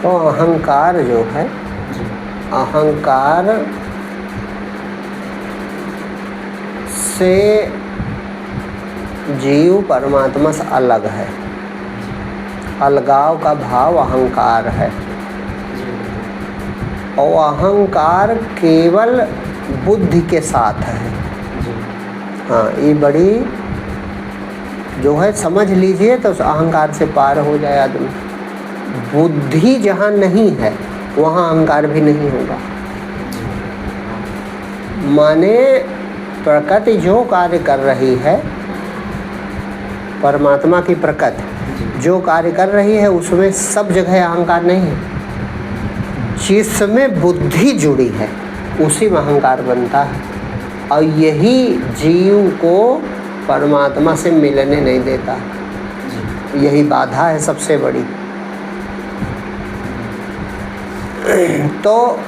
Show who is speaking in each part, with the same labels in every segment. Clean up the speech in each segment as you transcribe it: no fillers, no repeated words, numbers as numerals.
Speaker 1: तो अहंकार जो है, अहंकार से जीव परमात्मा से अलग है। अलगाव का भाव अहंकार है। और अहंकार केवल बुद्धि के साथ है। हाँ, ये बड़ी जो है समझ लीजिए तो अहंकार से पार हो जाए आदमी। बुद्धि जहाँ नहीं है वहाँ अहंकार भी नहीं होगा। माने प्रकृति जो कार्य कर रही है, परमात्मा की प्रकृति जो कार्य कर रही है उसमें सब जगह अहंकार नहीं है। जिसमें बुद्धि जुड़ी है उसी में अहंकार बनता है। और यही जीव को परमात्मा से मिलने नहीं देता। यही बाधा है सबसे बड़ी। तो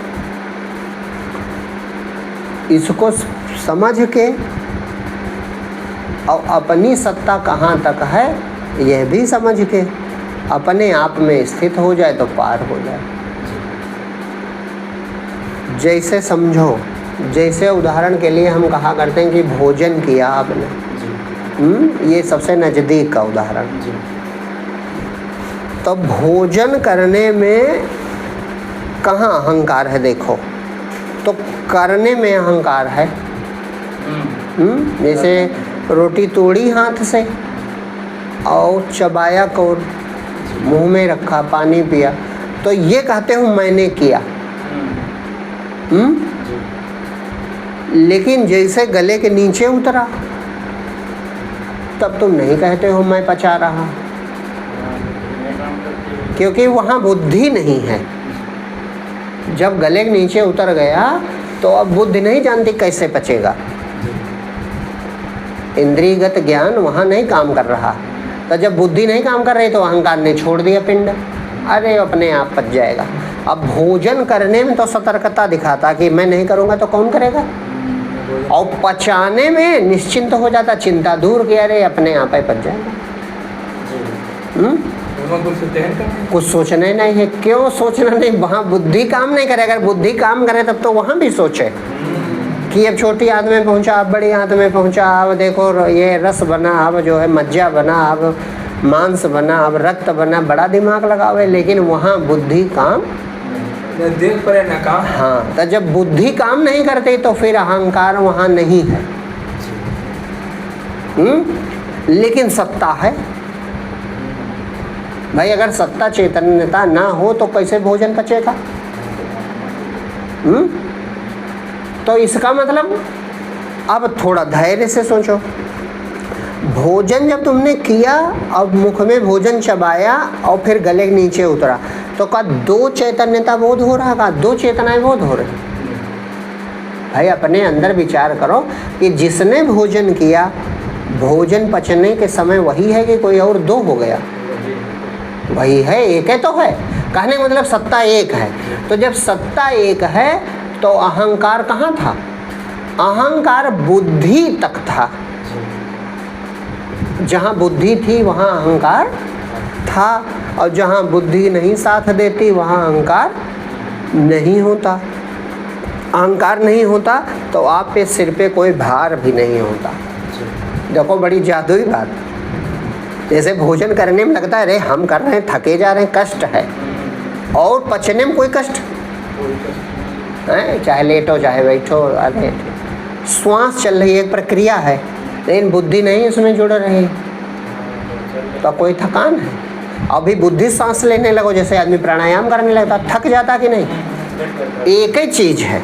Speaker 1: इसको समझ के और अपनी सत्ता कहाँ तक है यह भी समझ के अपने आप में स्थित हो जाए तो पार हो जाए। जैसे समझो, जैसे उदाहरण के लिए हम कहा करते हैं कि भोजन किया आपने, ये सबसे नज़दीक का उदाहरण। तो भोजन करने में कहाँ अहंकार है देखो, तो करने में अहंकार है। जैसे रोटी तोड़ी हाथ से और चबाया को मुंह में रखा, पानी पिया, तो ये कहते हो मैंने किया। लेकिन जैसे गले के नीचे उतरा तब तुम नहीं कहते हो मैं पचा रहा, क्योंकि वहाँ बुद्धि नहीं है। जब गले के नीचे उतर गया तो अब बुद्धि नहीं जानती कैसे पचेगा। इंद्रियगत ज्ञान वहाँ नहीं काम कर रहा। तो जब बुद्धि नहीं काम कर रही तो अहंकार ने छोड़ दिया पिंड, अरे अपने आप पच जाएगा। अब भोजन करने में तो सतर्कता दिखाता कि मैं नहीं करूँगा तो कौन करेगा, और पचाने में निश्चिंत हो जाता, चिंता दूर की, अरे अपने आप ही पच जाएगा। कुछ सोचना नहीं है। क्यों सोचना नहीं? वहाँ बुद्धि काम नहीं करे। अगर बुद्धि काम करे तब तो वहाँ भी सोचे कि अब छोटी आंत में पहुँचा, अब बड़ी आंत में पहुँचा, अब देखो ये रस बना, अब जो है मज्जा बना, अब मांस बना, अब रक्त बना, बड़ा दिमाग लगावे। लेकिन वहाँ बुद्धि काम
Speaker 2: देख पड़े ना काम।
Speaker 1: हाँ, तो जब बुद्धि काम नहीं करती तो फिर अहंकार वहाँ नहीं है। लेकिन सत्ता है भाई। अगर सत्ता चैतन्यता ना हो तो कैसे भोजन पचेगा? तो इसका मतलब अब थोड़ा धैर्य से सोचो। भोजन जब तुमने किया, अब मुख में भोजन चबाया और फिर गले के नीचे उतरा, तो क्या दो चैतन्यता बोध हो रहा? का दो चेतनाएं बोध हो रही? भाई अपने अंदर विचार करो कि जिसने भोजन किया, भोजन पचने के समय वही है कि कोई और दो हो गया? वही है, एक है तो है। कहने का मतलब सत्ता एक है। तो जब सत्ता एक है तो अहंकार कहाँ था? अहंकार बुद्धि तक था। जहाँ बुद्धि थी वहाँ अहंकार था, और जहाँ बुद्धि नहीं साथ देती वहाँ अहंकार नहीं होता। अहंकार नहीं होता तो आप पे सिर पे कोई भार भी नहीं होता। देखो बड़ी जादुई बात। जैसे भोजन करने में लगता है अरे हम कर रहे हैं, थके जा रहे हैं, कष्ट है, और पचने में कोई कष्ट है, चाहे लेटो चाहे बैठो, अरे श्वास चल रही है, एक प्रक्रिया है, लेकिन बुद्धि नहीं उसमें जुड़ रही तो कोई थकान है। अभी बुद्धि सांस लेने लगो, जैसे आदमी प्राणायाम करने लगता, थक जाता कि नहीं? एक ही चीज़ है।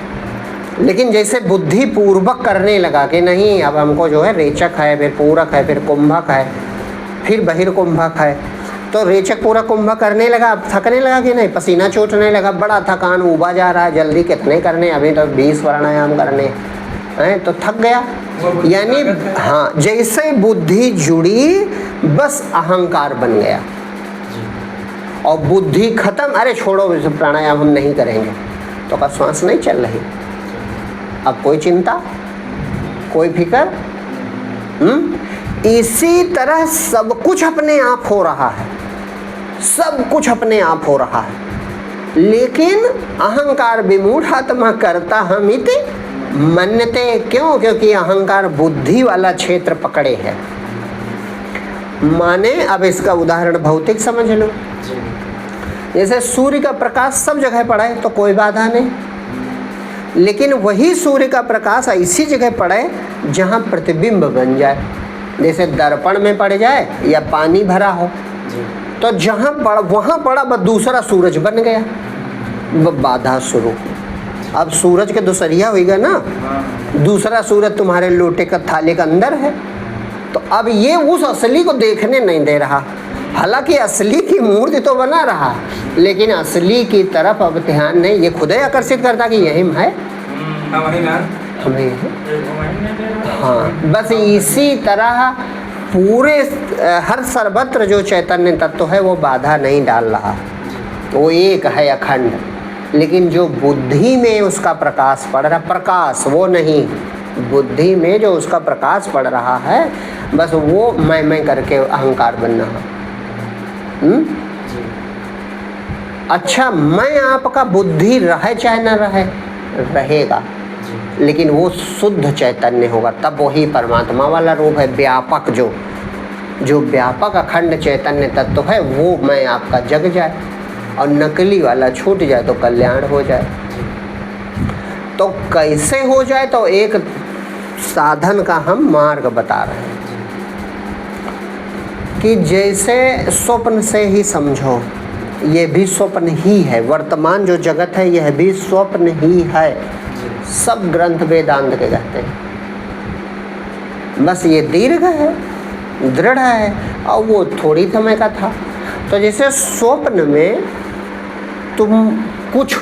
Speaker 1: लेकिन जैसे बुद्धि पूर्वक करने लगा कि नहीं अब हमको जो है रेचक है, फिर पूरक है, फिर कुंभक है, फिर बहिर्कुंभक है, तो रेचक पूरा कुंभक करने लगा, अब थकने लगा कि नहीं? पसीना छूटने लगा, बड़ा थकान, उबा जा रहा है, जल्दी कितने करने, अभी तो 20 प्राणायाम करने हैं, तो थक गया। यानी हाँ, जैसे बुद्धि जुड़ी बस अहंकार बन गया, और बुद्धि खत्म, अरे छोड़ो प्राणायाम हम नहीं करेंगे, तो का श्वास नहीं चल रही, अब कोई चिंता, कोई फिक्र। इसी तरह सब कुछ अपने आप हो रहा है, सब कुछ अपने आप हो रहा है। लेकिन अहंकार विमूढ़ात्मा करता हमिति मन्यते। क्यों? क्योंकि अहंकार बुद्धि वाला क्षेत्र पकड़े है। माने अब इसका उदाहरण भौतिक समझ लो। जैसे सूर्य का प्रकाश सब जगह पड़े तो कोई बाधा नहीं, लेकिन वही सूर्य का प्रकाश ऐसी जगह पड़े जहाँ प्रतिबिंब बन जाए, जैसे दर्पण में पड़ जाए या पानी भरा हो, तो जहाँ पड़ा वहाँ पड़ा बस दूसरा सूरज बन गया, बाधा शुरू। अब सूरज के दूसरिया होगा ना, दूसरा सूरज तुम्हारे लोटे का थाली के अंदर है, तो अब ये उस असली को देखने नहीं दे रहा। हालांकि असली की मूर्ति तो बना रहा, लेकिन असली की तरफ अब ध्यान नहीं। ये खुद ही आकर्षित करता कि यही है, हमें हाँ। बस इसी तरह पूरे हर सर्वत्र जो चैतन्य तत्व है वो बाधा नहीं डाल रहा, वो एक है अखंड। लेकिन जो बुद्धि में उसका प्रकाश पड़ रहा, प्रकाश वो नहीं, बुद्धि में जो उसका प्रकाश पड़ रहा है, बस वो मैं करके अहंकार बनना है। अच्छा, मैं आपका बुद्धि रहे चाहे न रहे, रहेगा, लेकिन वो शुद्ध चैतन्य होगा, तब वही परमात्मा वाला रूप है। व्यापक जो व्यापक अखंड चैतन्य तत्व है वो मैं आपका जग जाए, और नकली वाला छूट जाए तो कल्याण हो जाए। तो कैसे हो जाए? तो एक साधन का हम मार्ग बता रहे हैं कि जैसे स्वप्न से ही समझो, ये भी स्वप्न ही है। वर्तमान जो जगत है यह भी स्वप्न ही है। सब ग्रंथ वेदांत के कहते हैं, बस ये दीर्घ है, दृढ़ है, और वो थोड़ी समय का था। तो जैसे स्वप्न में तुम कुछ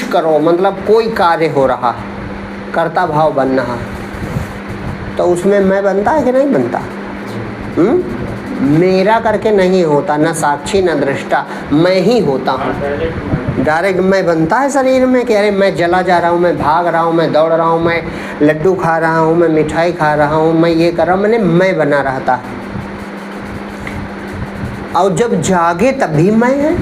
Speaker 1: करो मतलब कोई कार्य हो रहा है, कर्ता भाव बन रहा है, तो उसमें मैं बनता है कि नहीं बनता? मेरा करके नहीं होता, न साक्षी न दृष्टा, मैं ही होता हूँ। डायरेक्ट मैं बनता है शरीर में कि अरे मैं जला जा रहा हूँ, मैं भाग रहा हूँ, मैं दौड़ रहा हूँ, मैं लड्डू खा रहा हूँ, मैं मिठाई खा रहा हूँ, मैं ये कर रहा हूँ, मैं बना रहता है। और जब जागे तभी मैं है।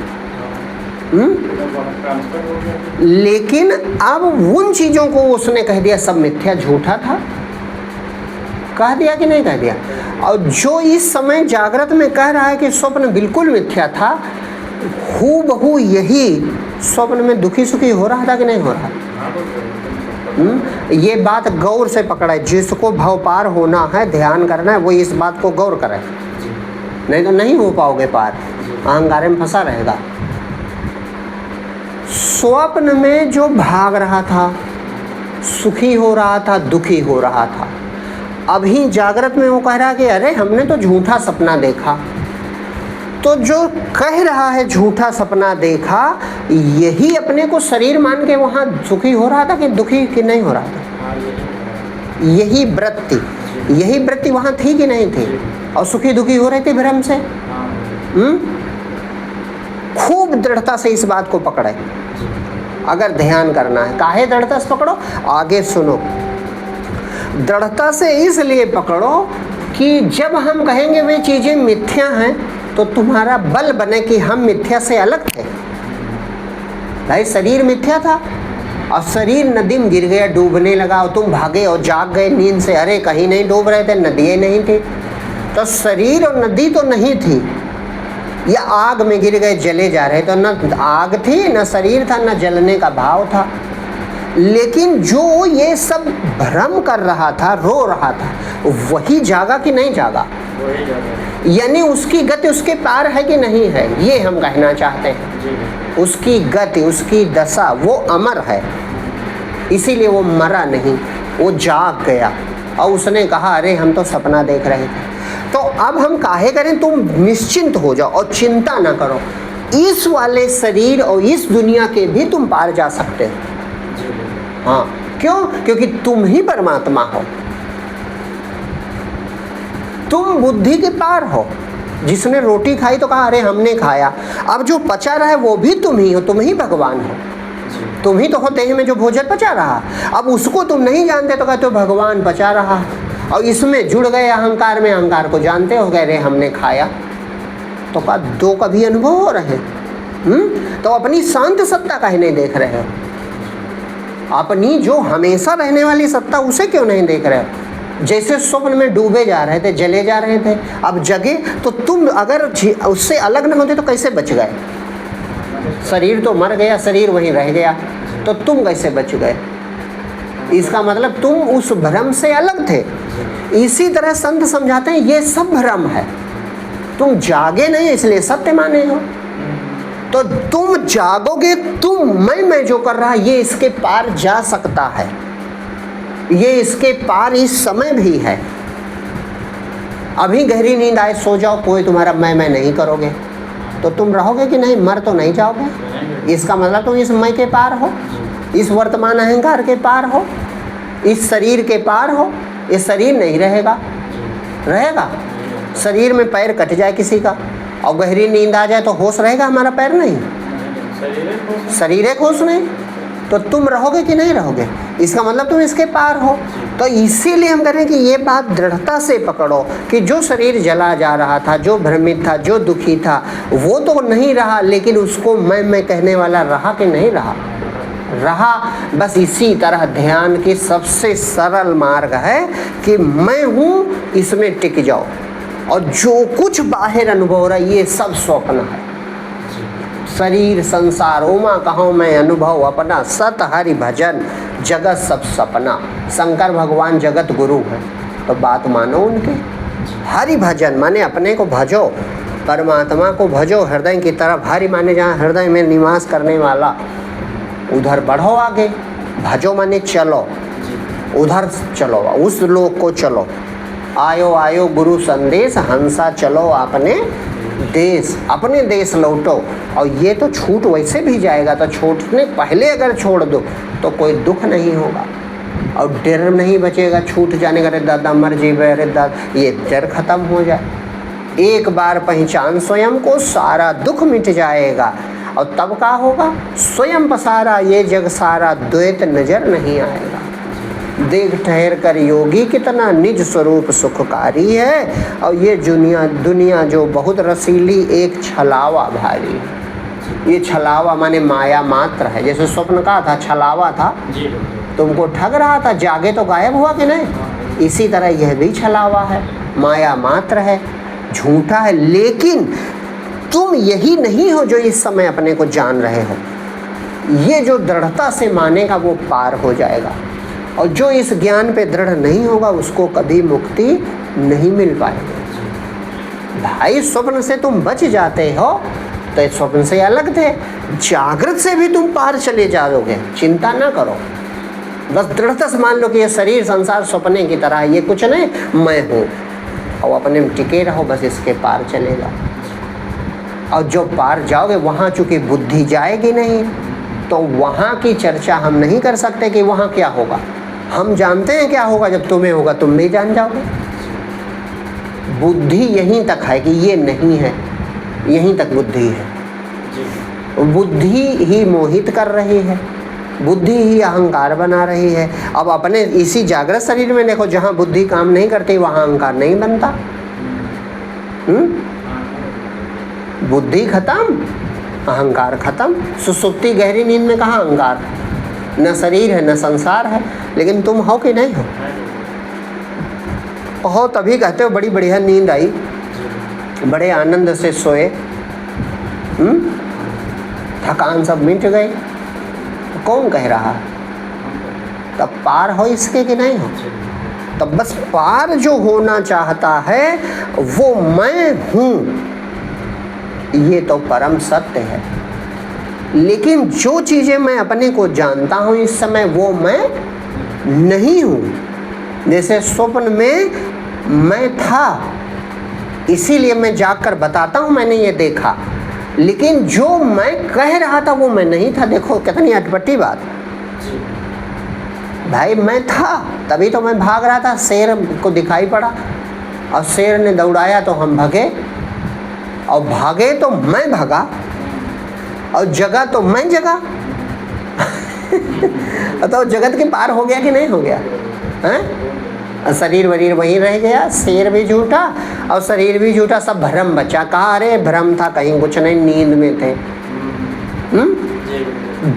Speaker 1: लेकिन अब उन चीज़ों को उसने कह दिया सब मिथ्या, झूठा था, कह दिया कि नहीं कह दिया? और जो इस समय जागृत में कह रहा है कि स्वप्न बिल्कुल मिथ्या था, हूबहू यही स्वप्न में दुखी सुखी हो रहा था कि नहीं हो रहा? ये बात गौर से पकड़ा है। जिसको भव पार होना है, ध्यान करना है, वो इस बात को गौर करे, नहीं तो नहीं हो पाओगे पार, अहंकार में फंसा रहेगा। स्वप्न में जो भाग रहा था, सुखी हो रहा था, दुखी हो रहा था, अभी जागृत में वो कह रहा कि अरे हमने तो झूठा सपना देखा। तो जो कह रहा है झूठा सपना देखा, यही अपने को शरीर मान के वहाँ सुखी हो रहा था कि दुखी कि नहीं हो रहा था? यही वृत्ति वहाँ थी कि नहीं थी? और सुखी दुखी हो रहे थे भ्रम से। खूब दृढ़ता से इस बात को पकड़े अगर ध्यान करना है। काहे दृढ़ता से पकड़ो? आगे सुनो। दृढ़ता से इसलिए पकड़ो कि जब हम कहेंगे वे चीज़ें मिथ्या हैं, तो तुम्हारा बल बने कि हम मिथ्या से अलग थे। भाई शरीर मिथ्या था और शरीर नदी में गिर गया, डूबने लगा, और तुम भागे और जाग गए नींद से, अरे कहीं नहीं डूब रहे थे, नदियाँ नहीं थी। तो शरीर और नदी तो नहीं थी, या आग में गिर गए जले जा रहे, तो न आग थी न शरीर था न जलने का भाव था। लेकिन जो ये सब भ्रम कर रहा था, रो रहा था, वही जागा कि नहीं जागा? यानी उसकी गति उसके पार है कि नहीं है, ये हम कहना चाहते हैं। उसकी गति, उसकी दशा वो अमर है, इसीलिए वो मरा नहीं, वो जाग गया। और उसने कहा अरे हम तो सपना देख रहे थे। तो अब हम काहे करें? तुम निश्चिंत हो जाओ और चिंता ना करो। इस वाले शरीर और इस दुनिया के भी तुम पार जा सकते हो। हाँ, क्यों? क्योंकि तुम ही परमात्मा हो, तुम बुद्धि के पार हो। जिसने रोटी खाई तो कहा अरे हमने खाया, अब जो पचा रहा है वो भी तुम ही हो, तुम ही भगवान हो, तुम ही तो हो देह में जो भोजन पचा रहा। अब उसको तुम नहीं जानते तो कहते हो भगवान पचा रहा, और इसमें जुड़ गए अहंकार में, अहंकार को जानते हो गए रे हमने खाया। तो का दो का भी अनुभव हो रहे हैं। तो अपनी शांत सत्ता काहे नहीं देख रहे हो? अपनी जो हमेशा रहने वाली सत्ता उसे क्यों नहीं देख रहे हो? जैसे स्वप्न में डूबे जा रहे थे, जले जा रहे थे, अब जगे तो तुम अगर उससे अलग न होते तो कैसे बच गए? शरीर तो मर गया, शरीर वहीं रह गया, तो तुम कैसे बच गए? इसका मतलब तुम उस भ्रम से अलग थे। इसी तरह संत समझाते हैं ये सब भ्रम है, तुम जागे नहीं इसलिए सत्य माने हो। तो तुम जागोगे, तुम मैं जो कर रहा ये इसके पार जा सकता है, ये इसके पार इस समय भी है। अभी गहरी नींद आए, सो जाओ, कोई तुम्हारा मैं नहीं करोगे तो तुम रहोगे कि नहीं? मर तो नहीं जाओगे। इसका मतलब तुम इस मैं के पार हो, इस वर्तमान अहंकार के पार हो, इस शरीर के पार हो। ये शरीर नहीं रहेगा, रहेगा? शरीर में पैर कट जाए किसी का और गहरी नींद आ जाए तो होश रहेगा? हमारा पैर नहीं, शरीर एक होश नहीं, तो तुम रहोगे कि नहीं रहोगे? इसका मतलब तुम इसके पार हो। तो इसीलिए हम कह रहे हैं कि ये बात दृढ़ता से पकड़ो कि जो शरीर जला जा रहा था, जो भ्रमित था, जो दुखी था, वो तो नहीं रहा, लेकिन उसको मैं कहने वाला रहा कि नहीं रहा? रहा। बस इसी तरह ध्यान की सबसे सरल मार्ग है कि मैं हूँ, इसमें टिक जाओ, और जो कुछ बाहर अनुभव हो रहा है ये सब स्वप्न है। शरीर संसार उमा कहो मैं अनुभव अपना, सत हरि भजन जगत सब सपना। शंकर भगवान जगत गुरु है, तो बात मानो उनके। हरि भजन माने अपने को भजो, परमात्मा को भजो हृदय की तरफ। हरि माने जहाँ हृदय में निवास करने वाला, उधर बढ़ो आगे। भजो माने चलो, उधर चलो, उस लोक को चलो। आयो आयो गुरु संदेश, हंसा चलो अपने देश, अपने देश लौटो। और ये तो छूट वैसे भी जाएगा, तो छूटने पहले अगर छोड़ दो तो कोई दुख नहीं होगा और डर नहीं बचेगा छूट जाने का। अरे दादा मर जीवे, अरे दादा, ये डर खत्म हो जाए। एक बार पहचान स्वयं को, सारा दुख मिट जाएगा। और तब क्या होगा? स्वयं पसारा ये जग सारा, द्वैत नजर नहीं आएगा। देख ठहर कर योगी कितना निज स्वरूप सुखकारी है, और ये दुनिया जो बहुत रसीली एक छलावा भारी है। ये छलावा माने माया मात्र है। जैसे स्वप्न का था, छलावा था, तुमको ठग रहा था, जागे तो गायब हुआ कि नहीं? इसी तरह यह भी छलावा है, माया मात्र है, झूठा है। लेकिन तुम यही नहीं हो जो इस समय अपने को जान रहे हो। ये जो दृढ़ता से मानेगा वो पार हो जाएगा, और जो इस ज्ञान पे दृढ़ नहीं होगा उसको कभी मुक्ति नहीं मिल पाएगी। भाई स्वप्न से तुम बच जाते हो तो स्वप्न से अलग थे, जागृत से भी तुम पार चले जाओगे, चिंता ना करो। बस दृढ़ता से मान लो कि ये शरीर संसार स्वप्ने की तरह, ये कुछ नहीं, मैं हूँ, और अपने में टिके रहो, बस इसके पार चले जाओ। और जो पार जाओगे वहाँ चूँकि बुद्धि जाएगी नहीं, तो वहाँ की चर्चा हम नहीं कर सकते कि वहाँ क्या होगा। हम जानते हैं क्या होगा, जब तुम्हें होगा तुम भी जान जाओगे। बुद्धि यहीं तक है कि ये नहीं है, यहीं तक बुद्धि है। बुद्धि ही मोहित कर रही है, बुद्धि ही अहंकार बना रही है। अब अपने इसी जागृत शरीर में देखो, जहाँ बुद्धि काम नहीं करती वहाँ अहंकार नहीं बनता। बुद्धि खत्म, अहंकार खत्म। सुसुप्ति गहरी नींद में कहाँ अहंकार? न शरीर है न संसार है, लेकिन तुम हो कि नहीं हो? तभी कहते हो बड़ी बढ़िया नींद आई, बड़े आनंद से सोए, थकान सब मिट गई। कौन कह रहा? तब पार हो इसके कि नहीं हो? तब बस पार जो होना चाहता है वो मैं हूँ, ये तो परम सत्य है। लेकिन जो चीज़ें मैं अपने को जानता हूँ इस समय वो मैं नहीं हूँ। जैसे स्वप्न में मैं था, इसीलिए मैं जागकर बताता हूँ मैंने ये देखा, लेकिन जो मैं कह रहा था वो मैं नहीं था। देखो कितनी अटपटी बात। भाई मैं था, तभी तो मैं भाग रहा था, शेर को दिखाई पड़ा और शेर ने दौड़ाया तो हम भागे, और भागे तो मैं भागा, और जगा तो मैं जगा। तो जगत के पार हो गया कि नहीं हो गया? हैं? शरीर वरीर वहीं रह गया, शेर भी झूठा और शरीर भी झूठा, सब भ्रम बचा। कहा अरे भ्रम था, कहीं कुछ नहीं, नींद में थे।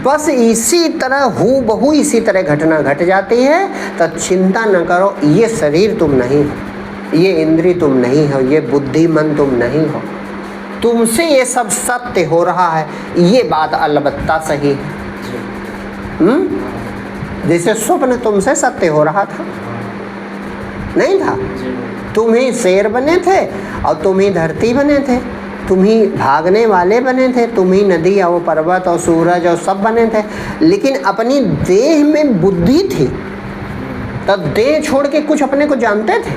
Speaker 1: बस इसी तरह हूबहू इसी तरह घटना घट जाती है। तो चिंता न करो, ये शरीर तुम नहीं हो, ये इंद्रिय तुम नहीं हो, ये बुद्धि मन तुम नहीं हो, तुमसे ये सब सत्य हो रहा है, ये बात अलबत्ता सही है। जैसे स्वप्न तुमसे सत्य हो रहा था, नहीं था? तुम ही शेर बने थे और तुम ही धरती बने थे, तुम ही भागने वाले बने थे, तुम ही नदी और पर्वत और सूरज और सब बने थे। लेकिन अपनी देह में बुद्धि थी, तो देह छोड़ के कुछ अपने को जानते थे।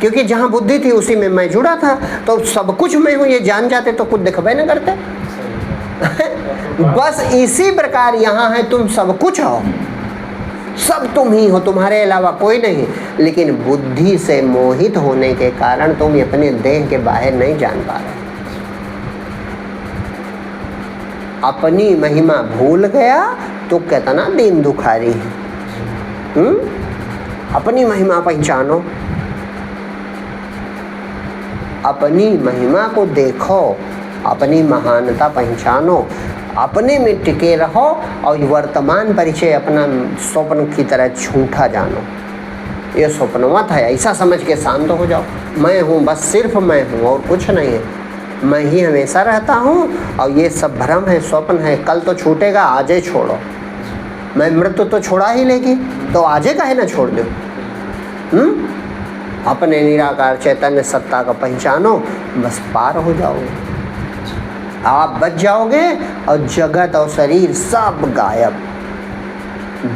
Speaker 1: क्योंकि जहाँ बुद्धि थी उसी में मैं जुड़ा था, तो सब कुछ मैं हूँ ये जान जाते तो कुछ दिखबे न करते। बस इसी प्रकार यहाँ है, तुम सब कुछ हो, सब तुम ही हो, तुम्हारे अलावा कोई नहीं। लेकिन बुद्धि से मोहित होने के कारण तुम अपने देह के बाहर नहीं जान पा रहे। अपनी महिमा भूल गया तो कितना दिन दुखारी है। अपनी महिमा पहचानो, अपनी महिमा को देखो, अपनी महानता पहचानो, अपने में टिके रहो और वर्तमान परिचय अपना स्वप्न की तरह झूठा जानो। ये स्वप्नवत है, ऐसा समझ के शांत हो जाओ। मैं हूँ, बस सिर्फ मैं हूँ और कुछ नहीं है, मैं ही हमेशा रहता हूँ और ये सब भ्रम है, स्वप्न है। कल तो छूटेगा, आज ही छोड़ो। मैं मृत्यु तो छोड़ा ही लेगी, तो आज ही काहे ना छोड़ दो। अपने निराकार चैतन्य सत्ता का पहचानो, बस पार हो जाओगे, आप बच जाओगे और जगत और शरीर सब गायब।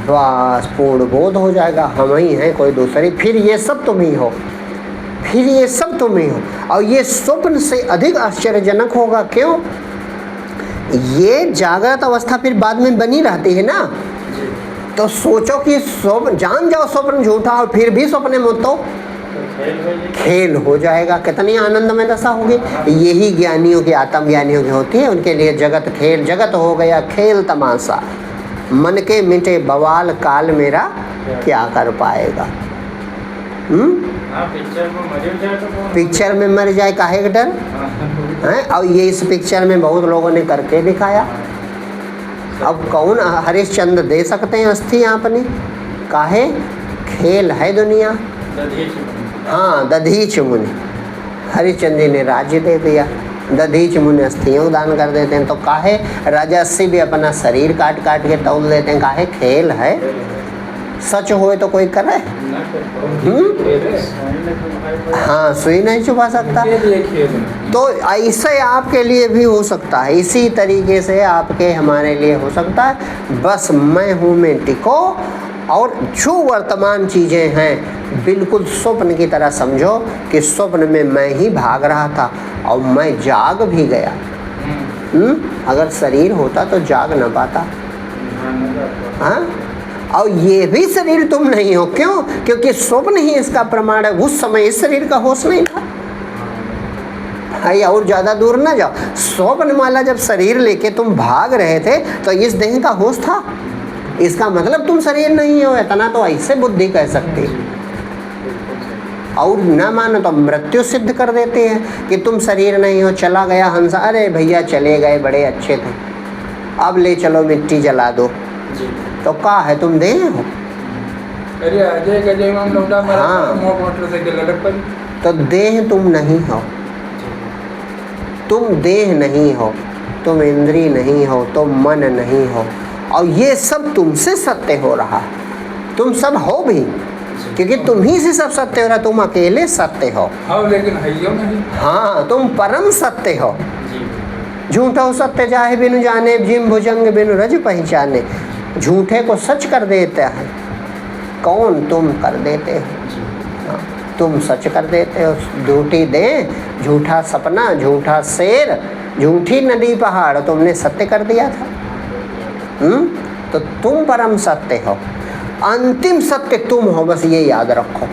Speaker 1: बस पूर्ण बोध हो जाएगा, हम ही हैं, कोई दूसरी। फिर ये सब तुम ही हो, फिर ये सब तुम ही हो। और ये स्वप्न से अधिक आश्चर्यजनक होगा। क्यों? ये जागृत अवस्था फिर बाद में बनी रहती है ना। तो सोचो कि स्वप्न जान जाओ, स्वप्न झूठा और फिर भी स्वप्न में तो खेल हो जाएगा। कितनी आनंदमय दशा होगी। यही ज्ञानियों की, आत्मज्ञानियों की होती है। उनके लिए जगत खेल, जगत हो गया खेल तमाशा। मन के मिटे बवाल, काल मेरा क्या कर पाएगा। पिक्चर में मर जाए काहे का डर है। और ये इस पिक्चर में बहुत लोगों ने करके दिखाया। अब कौन हरिश्चंद्र दे सकते हैं अस्थि अपनी, काहे खेल है दुनिया। हाँ, दधीच मुनि, हरिश्चंद्र जी ने राज्य दे दिया, दधीच मुनि अस्थियों दान कर देते हैं। तो काहे राजस्वी भी अपना शरीर काट काट के तौल देते हैं, काहे खेल है। सच होए तो कोई करे। हाँ, सुई नहीं छुपा सकता। तो ऐसे आपके लिए भी हो सकता है, इसी तरीके से आपके हमारे लिए हो सकता है। बस मैं हूँ में टिको और जो वर्तमान चीज़ें हैं बिल्कुल स्वप्न की तरह समझो कि स्वप्न में मैं ही भाग रहा था और मैं जाग भी गया। अगर शरीर होता तो जाग न पाता। हाँ, और ये भी शरीर तुम नहीं हो। क्यों? क्योंकि स्वप्न ही इसका प्रमाण है। उस समय इस शरीर का होश नहीं था। और ज़्यादा दूर ना जाओ, स्वप्न माला जब शरीर लेके तुम भाग रहे थे तो इस देह का होश था। इसका मतलब तुम शरीर नहीं हो, इतना तो ऐसे बुद्धि कह सकती। और न मानो तो मृत्यु सिद्ध कर देते हैं कि तुम शरीर नहीं हो। चला गया हंसा, अरे भैया चले गए, बड़े अच्छे थे, अब ले चलो मिट्टी जला दो। तो क्या है, तुम देह हो। हाँ, तो देह तुम नहीं हो, तुम देह नहीं हो, तुम इंद्रिय नहीं हो, तुम मन नहीं हो। और ये सब तुमसे सत्य हो रहा है। तुम सब हो भी, क्योंकि तुम ही से सब सत्य हो रहा। तुम अकेले सत्य हो।
Speaker 2: हाँ, लेकिन हइयो नहीं।
Speaker 1: हाँ, तुम परम सत्य हो। झूठो सत्य जाहे बिनु जाने, जिम भुजंग बिनु रज पहचाने। झूठे को सच कर देता है कौन? तुम कर देते हो। तुम सच कर देते हो। झूठी देह, झूठा सपना, झूठा शेर, झूठी नदी पहाड़ तुमने सत्य कर दिया था। तो तुम परम सत्य हो, अंतिम सत्य तुम हो। बस ये याद रखो,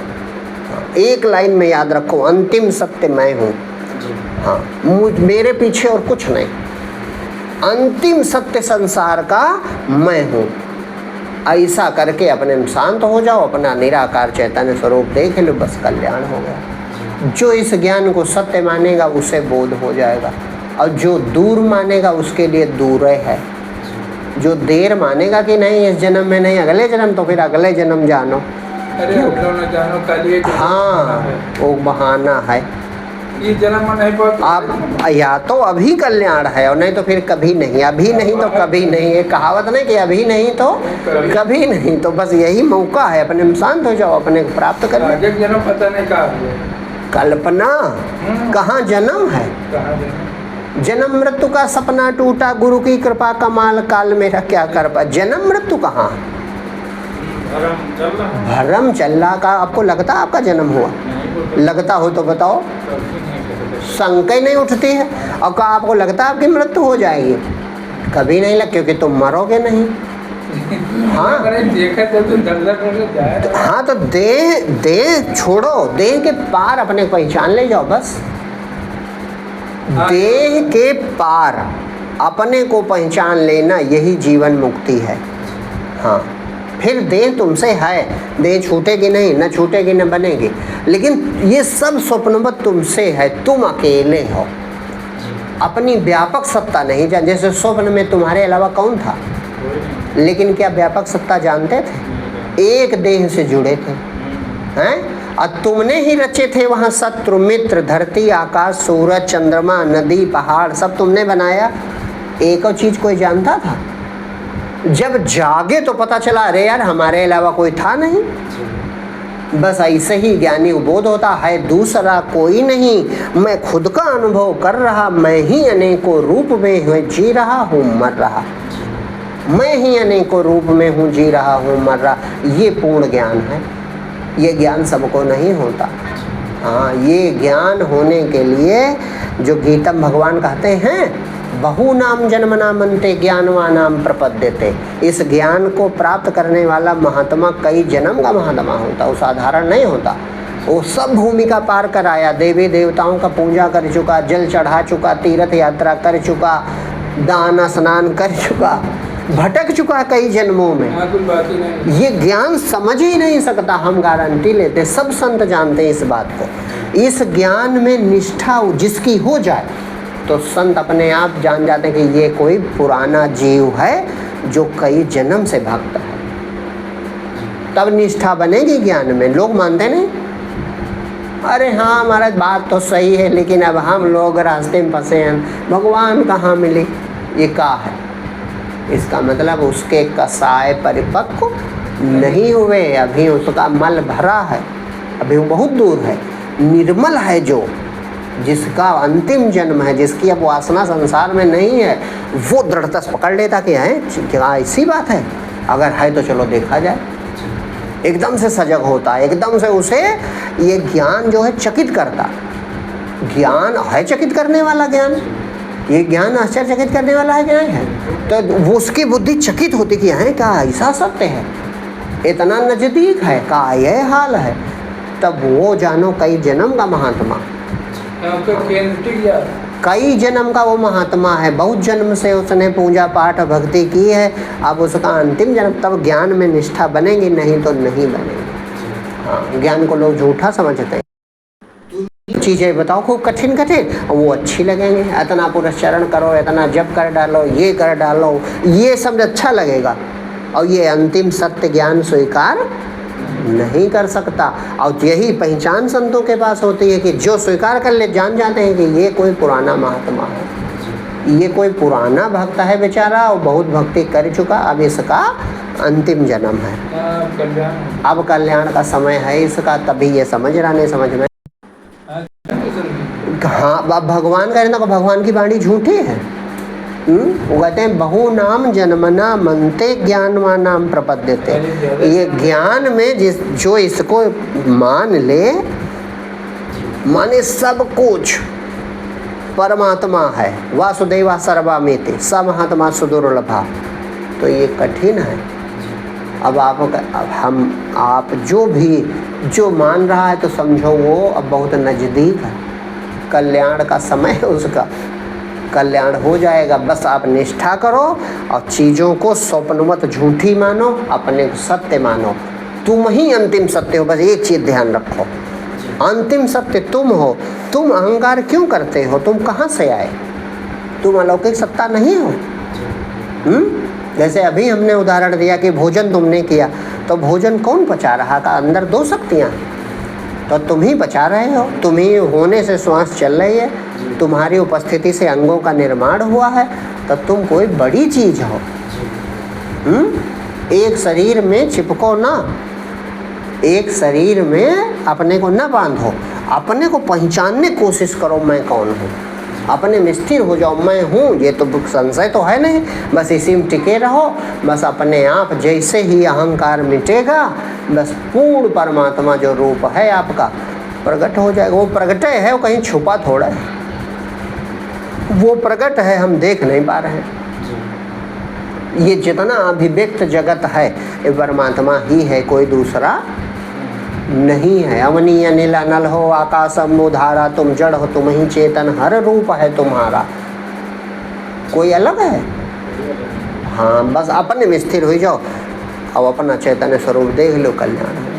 Speaker 1: एक लाइन में याद रखो, अंतिम सत्य मैं हूँ। हाँ, मेरे पीछे और कुछ नहीं। अंतिम सत्य संसार का मैं हूँ। ऐसा करके अपने में शांत हो जाओ, अपना निराकार चैतन्य स्वरूप देख लो, बस कल्याण हो गया। जो इस ज्ञान को सत्य मानेगा उसे बोध हो जाएगा, और जो दूर मानेगा उसके लिए दूर है। जो देर मानेगा कि नहीं इस जन्म में नहीं, अगले जन्म, तो फिर अगले जन्म जानो।
Speaker 2: अरे न जानो कल ये
Speaker 1: हाँ, वो बहाना है।
Speaker 2: ये जन्म में नहीं पहुंच,
Speaker 1: आप या तो अभी कल्याण है और नहीं तो फिर कभी नहीं, अभी नहीं तो कभी नहीं। एक कहावत नहीं कि अभी नहीं तो कभी नहीं, तो बस यही मौका है, अपने में शांत हो जाओ, अपने को प्राप्त कर लो।
Speaker 2: आगे जन्म पता नहीं कहाँ है।
Speaker 1: कल्पना कहाँ जन्म है?
Speaker 2: कहाँ जन्म?
Speaker 1: जन्म मृत्यु का सपना टूटा, गुरु की कृपा कमाल, काल मेरा क्या कर पा। जन्म मृत्यु कहाँ? भ्रम चल रहा का। आपको लगता आपका जन्म हुआ? लगता हो तो बताओ। शंका ही नहीं उठती है। और का आपको लगता आपकी मृत्यु हो जाएगी? कभी नहीं लग, क्योंकि तुम मरोगे नहीं। हाँ
Speaker 2: देखा तो दर्द
Speaker 1: हाँ, तो देह छोड़ो, देह के पार अपने को पहचान ले जाओ बस। देह के पार अपने को पहचान लेना, यही जीवन मुक्ति है। हाँ, फिर देह तुमसे है, देह छूटेगी नहीं, न छूटेगी न बनेगी, लेकिन ये सब स्वप्नवत तुमसे है, तुम अकेले हो। अपनी व्यापक सत्ता नहीं जान। जैसे स्वप्न में तुम्हारे अलावा कौन था, लेकिन क्या व्यापक सत्ता जानते थे? एक देह से जुड़े थे, हैं? और तुमने ही रचे थे वहाँ शत्रु मित्र, धरती आकाश सूरज चंद्रमा नदी पहाड़, सब तुमने बनाया। एक और चीज कोई जानता था? जब जागे तो पता चला अरे यार हमारे अलावा कोई था नहीं। बस ऐसे ही ज्ञानी बोध होता है, दूसरा कोई नहीं, मैं खुद का अनुभव कर रहा, मैं ही अनेकों रूप में हूँ, जी रहा हूँ मर रहा, मैं ही अनेकों रूप में हूँ, जी रहा हूँ मर रहा। ये पूर्ण ज्ञान है। ये ज्ञान सबको नहीं होता। हाँ, ये ज्ञान होने के लिए जो गीतम भगवान कहते हैं, बहु नाम जन्म नामन्ते ज्ञानवानाम प्रपद्यते, इस ज्ञान को प्राप्त करने वाला महात्मा कई जन्म का महात्मा होता, वो साधारण नहीं होता। वो सब भूमिका पार कर आया, देवी देवताओं का पूजा कर चुका, जल चढ़ा चुका, तीर्थ यात्रा कर चुका, दान स्नान कर चुका, भटक चुका कई जन्मों में। ये ज्ञान समझ ही नहीं सकता, हम गारंटी लेते, सब संत जानते हैं इस बात को। इस ज्ञान में निष्ठा जिसकी हो जाए तो संत अपने आप जान जाते हैं कि ये कोई पुराना जीव है जो कई जन्म से भक्त है। तब निष्ठा बनेगी ज्ञान में। लोग मानते नहीं, अरे हाँ महाराज बात तो सही है, लेकिन अब हम लोग रास्ते में फंसे हैं, भगवान कहाँ मिले। ये क्या है? इसका मतलब उसके कसाय परिपक्व नहीं हुए, अभी उसका मल भरा है, अभी वो बहुत दूर है। निर्मल है जो, जिसका अंतिम जन्म है, जिसकी अब वासना संसार में नहीं है, वो दृढ़ता से पकड़ लेता कि है क्या ऐसी बात है, अगर है तो चलो देखा जाए। एकदम से सजग होता है, एकदम से उसे ये ज्ञान जो है चकित करता। ज्ञान है चकित करने वाला ज्ञान, ये ज्ञान आश्चर्यचकित करने वाला है कि नहीं है? तो वो उसकी बुद्धि चकित होती कि है क्या ऐसा सत्य है, इतना नजदीक है, का ये हाल है। तब वो जानो कई जन्म का महात्मा, कई जन्म का वो महात्मा है, बहुत जन्म से उसने पूजा पाठ भक्ति की है, अब उसका अंतिम जन्म। तब ज्ञान में निष्ठा बनेगी, नहीं तो नहीं बनेगी। हाँ, ज्ञान को लोग झूठा समझते हैं। चीज़ें बताओ खूब कठिन कठिन, वो अच्छी लगेंगे। इतना पुरस्चरण करो, इतना जप कर डालो, ये कर डालो, ये सब अच्छा लगेगा, और ये अंतिम सत्य ज्ञान स्वीकार नहीं कर सकता। और यही पहचान संतों के पास होती है कि जो स्वीकार कर ले, जान जाते हैं कि ये कोई पुराना महात्मा है, ये कोई पुराना भक्त है बेचारा, और बहुत भक्ति कर चुका, अब इसका अंतिम जन्म है, अब कल्याण का समय है इसका। तभी ये समझ रहा, नहीं समझ में। हाँ, अब भगवान कह रहे ना, भगवान की वाणी झूठी है। वो कहते हैं बहु नाम जन्मना मनते ज्ञानवानाम प्रपद्यते। ये ज्ञान में जो इसको मान ले, माने सब कुछ परमात्मा है, वासुदेवा सर्वमिति, स महात्मा सुदुर्लभा, तो ये कठिन है। अब आप जो मान रहा है तो समझो वो अब बहुत नज़दीक है, कल्याण का समय है उसका। कल्याण हो जाएगा। बस आप निष्ठा करो और चीज़ों को स्वप्नवत झूठी मानो, अपने को सत्य मानो। तुम ही अंतिम सत्य हो, बस एक चीज़ ध्यान रखो, अंतिम सत्य तुम हो। तुम अहंकार क्यों करते हो? तुम कहाँ से आए? तुम अलौकिक सत्ता नहीं हो। जैसे अभी हमने उदाहरण दिया कि भोजन तुमने किया, तो भोजन कौन पचा रहा था? अंदर दो शक्तियाँ, तो तुम ही पचा रहे हो। तुम ही होने से श्वास चल रही है, तुम्हारी उपस्थिति से अंगों का निर्माण हुआ है, तो तुम कोई बड़ी चीज़ हो। एक शरीर में चिपको ना, एक शरीर में अपने को न बांधो, अपने को पहचानने की कोशिश करो मैं कौन हूँ, अपने में स्थिर हो जाओ मैं हूँ। ये तो संशय तो है नहीं, बस इसी में टिके रहो। बस अपने आप जैसे ही अहंकार मिटेगा, बस पूर्ण परमात्मा जो रूप है आपका प्रकट हो जाएगा। वो प्रकट है, वो कहीं छुपा थोड़ा है, वो प्रकट है, हम देख नहीं पा रहे हैं। ये जितना अभिव्यक्त जगत है ये परमात्मा ही है, कोई दूसरा नहीं है। अवनीय नील अनल हो, आकाशम उधारा, तुम जड़ हो, तुम ही चेतन, हर रूप है तुम्हारा, कोई अलग है? हाँ, बस अपने में स्थिर हो जाओ, अब अपना चैतन्य स्वरूप देख लो, कल्याण।